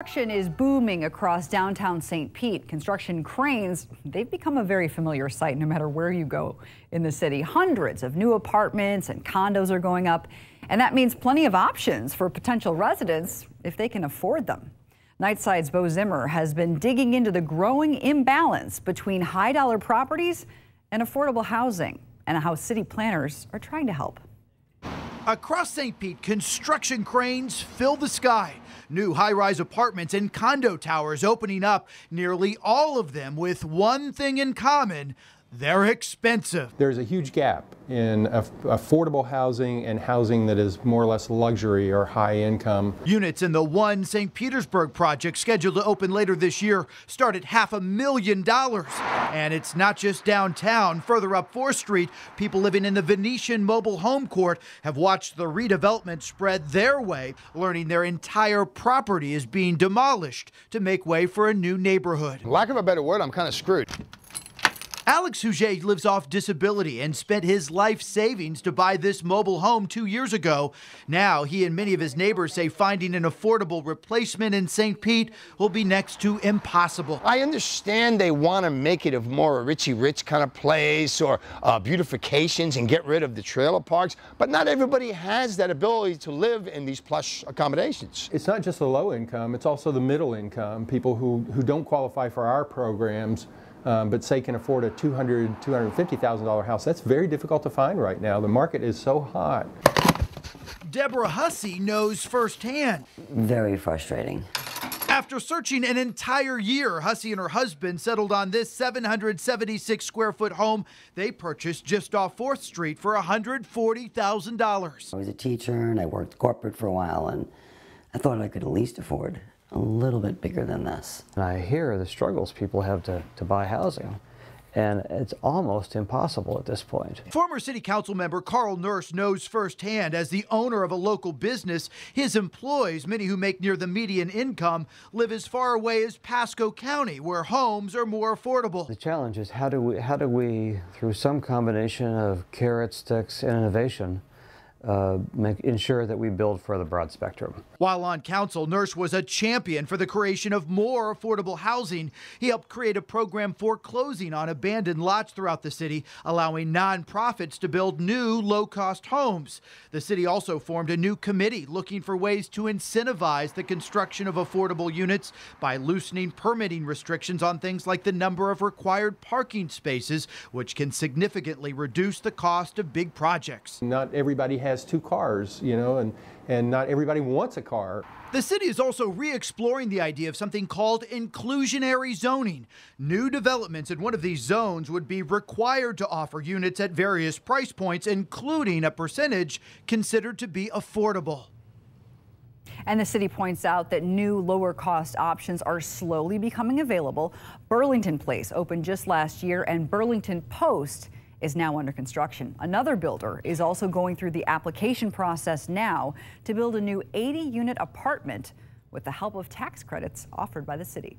Construction is booming across downtown St. Pete. Construction cranes, they've become a very familiar sight no matter where you go in the city. Hundreds of new apartments and condos are going up, and that means plenty of options for potential residents if they can afford them. Nightside's Bo Zimmer has been digging into the growing imbalance between high-dollar properties and affordable housing, and how city planners are trying to help. Across St. Pete, construction cranes fill the sky. New high-rise apartments and condo towers opening up, nearly all of them with one thing in common: they're expensive. There's a huge gap in affordable housing and housing that is more or less luxury or high income. Units in the One St. Petersburg project, scheduled to open later this year, start at $500,000. And it's not just downtown. Further up 4th Street, people living in the Venetian Mobile Home Court have watched the redevelopment spread their way, learning their entire property is being demolished to make way for a new neighborhood. Lack of a better word, I'm kind of screwed. Alex Huget lives off disability and spent his life savings to buy this mobile home 2 years ago. Now, he and many of his neighbors say finding an affordable replacement in St. Pete will be next to impossible. I understand they want to make it a more rich kind of place, or beautifications, and get rid of the trailer parks, but not everybody has that ability to live in these plush accommodations. It's not just the low income, it's also the middle income, people who don't qualify for our programs. But say can afford a $200,000, $250,000 house. That's very difficult to find right now. The market is so hot. Deborah Hussey knows firsthand. Very frustrating. After searching an entire year, Hussey and her husband settled on this 776 square foot home they purchased just off 4th Street for $140,000. I was a teacher and I worked corporate for a while, and I thought I could at least afford a little bit bigger than this. And I hear the struggles people have to buy housing, and it's almost impossible at this point. Former city council member Carl Nurse knows firsthand. As the owner of a local business, his employees, many who make near the median income, live as far away as Pasco County, where homes are more affordable. The challenge is how do we, through some combination of carrot, sticks, and innovation, ensure that we build for the broad spectrum. While on council, Nurse was a champion for the creation of more affordable housing. He helped create a program foreclosing on abandoned lots throughout the city, allowing nonprofits to build new low-cost homes. The city also formed a new committee looking for ways to incentivize the construction of affordable units by loosening permitting restrictions on things like the number of required parking spaces, which can significantly reduce the cost of big projects. Not everybody has 2 cars, you know, and not everybody wants a car. The city is also re-exploring the idea of something called inclusionary zoning. New developments in one of these zones would be required to offer units at various price points, including a percentage considered to be affordable. And the city points out that new lower cost options are slowly becoming available. Burlington Place opened just last year, and Burlington Post is now under construction. Another builder is also going through the application process now to build a new 80-unit apartment with the help of tax credits offered by the city.